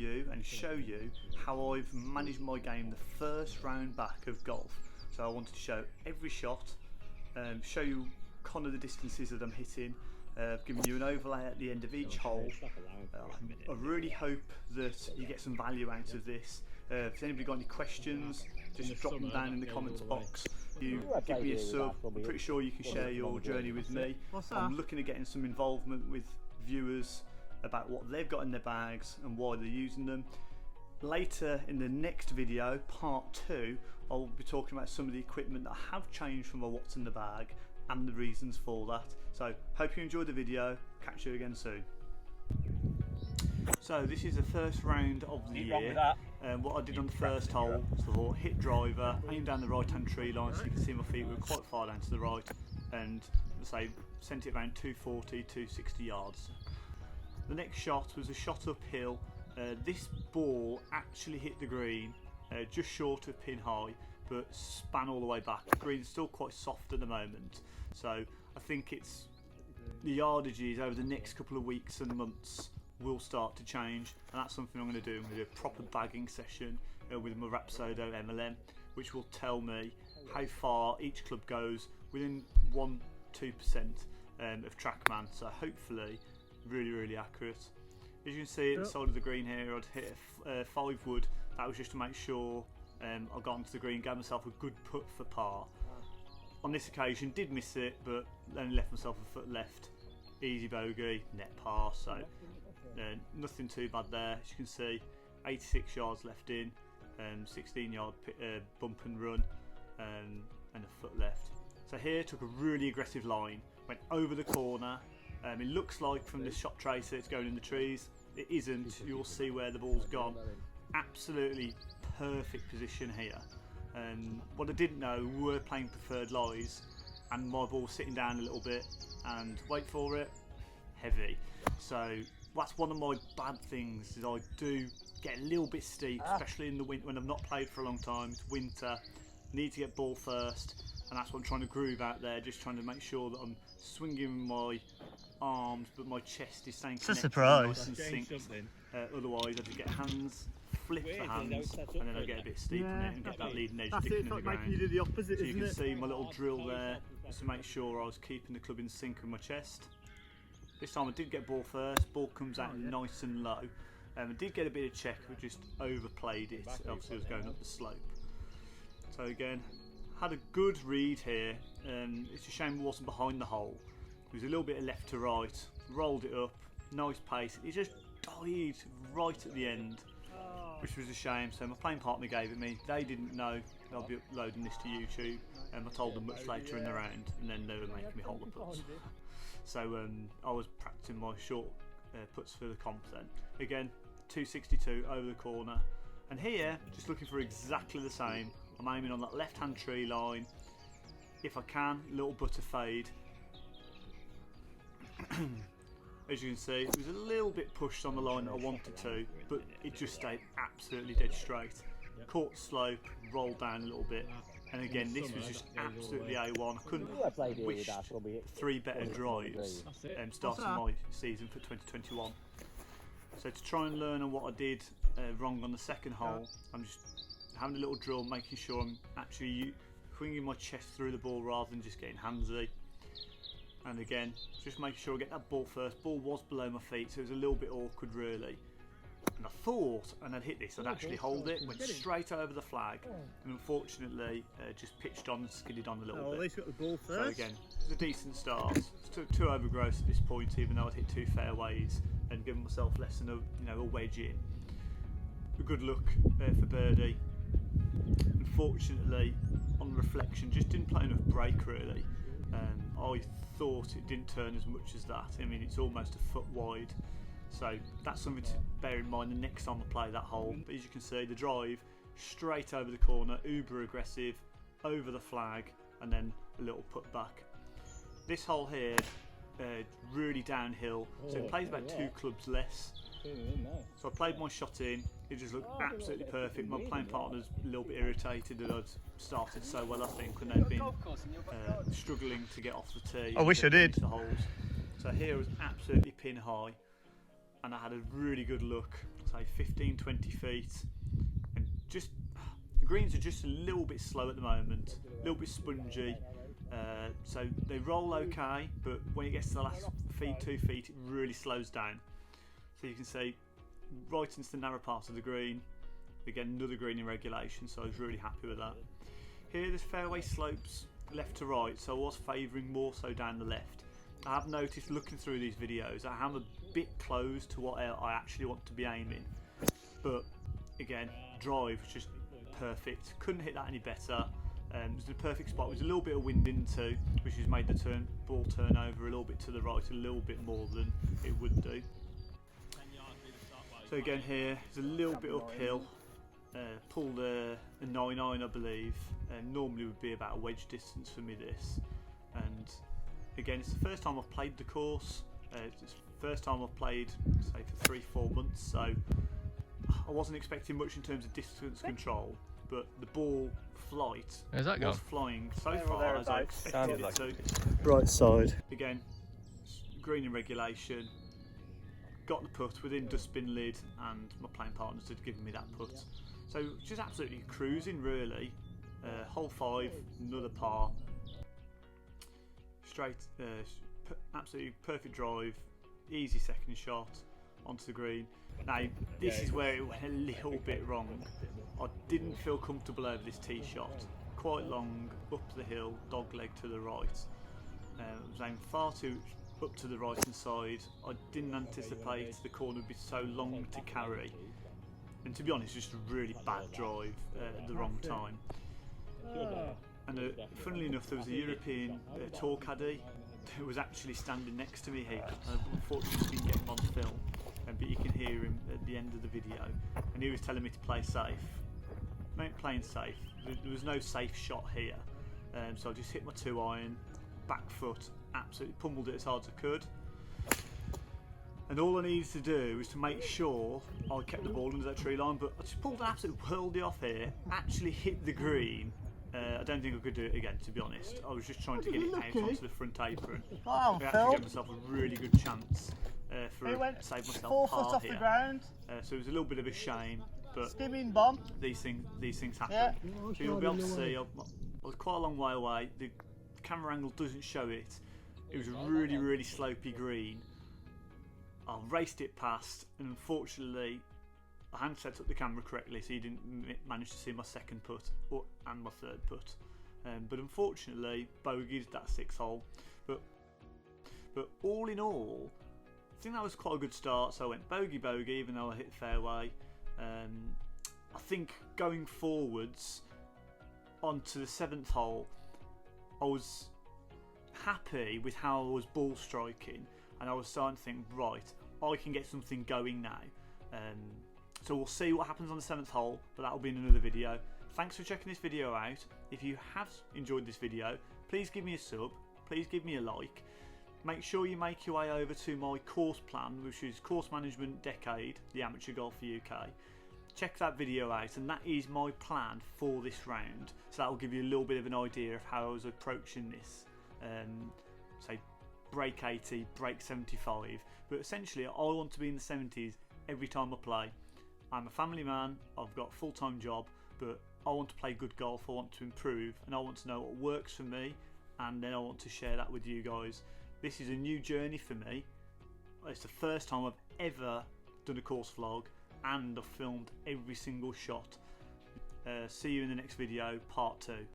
you and show you how I've managed my game the first round back of golf. So I wanted to show every shot, show you kind of the distances that I'm hitting, giving you an overlay at the end of each hole. I really hope that you get some value out of this. If anybody got any questions, just drop them down in the comments box. You give me a sub, I'm pretty sure you can share your journey with me. I'm looking at getting some involvement with viewers about what they've got in their bags and why they're using them. Later in the next video, part 2, I'll be talking about some of the equipment that have changed from what's in the bag and the reasons for that. So hope you enjoyed the video, catch you again soon. So this is the first round of the year. What I did on the first hole was hit driver, aim down the right hand tree line so you can see my feet were quite far down to the right, and say sent it around 240, 260 yards. The next shot was a shot uphill. This ball actually hit the green just short of pin high, but span all the way back. The green's still quite soft at the moment, so I think it's the yardages over the next couple of weeks and months will start to change, and that's something I'm going to do. I'm going to do a proper bagging session with my Rapsodo MLM, which will tell me how far each club goes within 1-2% of TrackMan, so hopefully really accurate. As you can see at the side of the green here, I'd hit a 5 wood. That was just to make sure I got onto the green, gave myself a good putt for par. On this occasion did miss it, but only left myself a foot left. Easy bogey, net par, so nothing too bad there. As you can see, 86 yards left in, 16 yard bump and run, and a foot left. So here took a really aggressive line, went over the corner. It looks like from the shot tracer it's going in the trees. It isn't. You'll see where the ball's gone. Absolutely perfect position here. What I didn't know, we were playing preferred lies, and my ball's sitting down a little bit, and wait for it, heavy. So that's one of my bad things, is I do get a little bit steep, especially in the winter when I've not played for a long time. It's winter, need to get ball first, and that's what I'm trying to groove out there, just trying to make sure that I'm swinging my arms but my chest is staying connected, nice and synced. Otherwise I just get hands, flip the hands, and then I get a bit steep on it and get that leading edge dipping in the ground. You do the opposite, so you can see my little drill there, just to make sure I was keeping the club in sync with my chest. This time I did get ball first, ball comes out nice and low. I did get a bit of check, but just overplayed it, obviously I was going up the slope. So again, had a good read here. It's a shame it wasn't behind the hole. It was a little bit of left to right, rolled it up, nice pace. It just died right at the end, which was a shame. So my playing partner gave it me. They didn't know they'll be uploading this to YouTube, and I told them much later in the round, and then they were making me hold the putts. So I was practicing my short putts for the comp then. Again, 262 over the corner, and here just looking for exactly the same. I'm aiming on that left hand tree line. If I can, little butter fade. As you can see, it was a little bit pushed on the line that I wanted to, but it just stayed absolutely dead straight. Caught the slope, rolled down a little bit, and again this was just absolutely A1. I couldn't have wished 3 better drives starting my season for 2021. So to try and learn on what I did wrong on the second hole, I'm just having a little drill, making sure I'm actually swinging my chest through the ball rather than just getting handsy. And again, just making sure I get that ball first. Ball was below my feet, so it was a little bit awkward really. And I thought, and I'd hit this, I'd actually hold it, went straight over the flag, and unfortunately just pitched on and skidded on a little bit. At least got the ball first. So again, it was a decent start. Took 2 overgrowths at this point, even though I'd hit 2 fairways and given myself less than a wedge in. A good look for birdie. Unfortunately, on reflection, just didn't play enough break really. I thought it didn't turn as much as that. I mean, it's almost a foot wide, so that's something to bear in mind the next time I play that hole. But as you can see, the drive straight over the corner, uber aggressive, over the flag, and then a little put back. This hole here, really downhill, so it plays about 2 clubs less. So I played my shot in, it just looked absolutely perfect. My playing partner's a little bit irritated that I'd started so well, I think, and they've been struggling to get off the tee. I wish I did. The holes. So here was absolutely pin high. and I had a really good look, say 15-20 feet, and just the greens are just a little bit slow at the moment, a little bit spongy, so they roll okay, but when it gets to the last 2 feet it really slows down. So you can see right into the narrow part of the green, again another green in regulation, so I was really happy with that. Here there's fairway slopes left to right, so I was favouring more so down the left. I have noticed looking through these videos I am a bit close to what I actually want to be aiming, but again drive was just perfect, couldn't hit that any better. It was in a perfect spot. There was a little bit of wind into, which has made the ball turn over a little bit to the right, a little bit more than it would do. So again here, it's a little bit uphill. Pulled a 9-iron I believe, normally would be about a wedge distance for me this. And again, it's the first time I've played the course, it's the first time I've played say for 3-4 months, so I wasn't expecting much in terms of distance control, but the ball flight was flying so far as I expected it to. Right side. Again, green in regulation, got the putt within dustbin lid, and my playing partners had given me that putt. So just absolutely cruising really. Hole 5, another par. Straight, absolutely perfect drive, easy second shot onto the green. Now this is where it went a little bit wrong. I didn't feel comfortable over this tee shot. Quite long, up the hill, dog leg to the right. I was aiming far too up to the right hand side. I didn't anticipate the corner would be so long to carry. And to be honest, just a really bad drive at the wrong time. And funnily enough, there was a European tour caddy who was actually standing next to me here. Unfortunately, didn't get him on film, but you can hear him at the end of the video. And he was telling me to play safe. I ain't playing safe. There was no safe shot here. So I just hit my 2-iron, back foot, absolutely pummeled it as hard as I could. And all I needed to do was to make sure I kept the ball under that tree line, but I just pulled an absolute worldie off here, actually hit the green. I don't think I could do it again, to be honest. I was just trying to get it out onto the front apron. I actually gave myself a really good chance to save myself 4 foot off here. The ground. So it was a little bit of a shame, but skimming bomb. These things happen. Yeah. So you'll be able to see I was quite a long way away. The camera angle doesn't show it. It was a really slopey green. I raced it past, and unfortunately I hadn't set up the camera correctly, so you didn't manage to see my second putt and my third putt. But unfortunately, bogeyed that 6th hole. But all in all, I think that was quite a good start. So I went bogey, even though I hit the fairway. I think going forwards onto the 7th hole, I was happy with how I was ball striking, and I was starting to think, right, I can get something going now. So we'll see what happens on the 7th hole, but that will be in another video. Thanks for checking this video out. If you have enjoyed this video, please give me a sub, please give me a like. Make sure you make your way over to my course plan, which is Course Management Decade, the Amateur Golfer UK. Check that video out, and that is my plan for this round. So that will give you a little bit of an idea of how I was approaching this. Say break 80, break 75, but essentially I want to be in the 70s every time I play. I'm a family man, I've got a full-time job, but I want to play good golf, I want to improve, and I want to know what works for me, and then I want to share that with you guys. This is a new journey for me. It's the first time I've ever done a course vlog, and I've filmed every single shot. See you in the next video, part 2.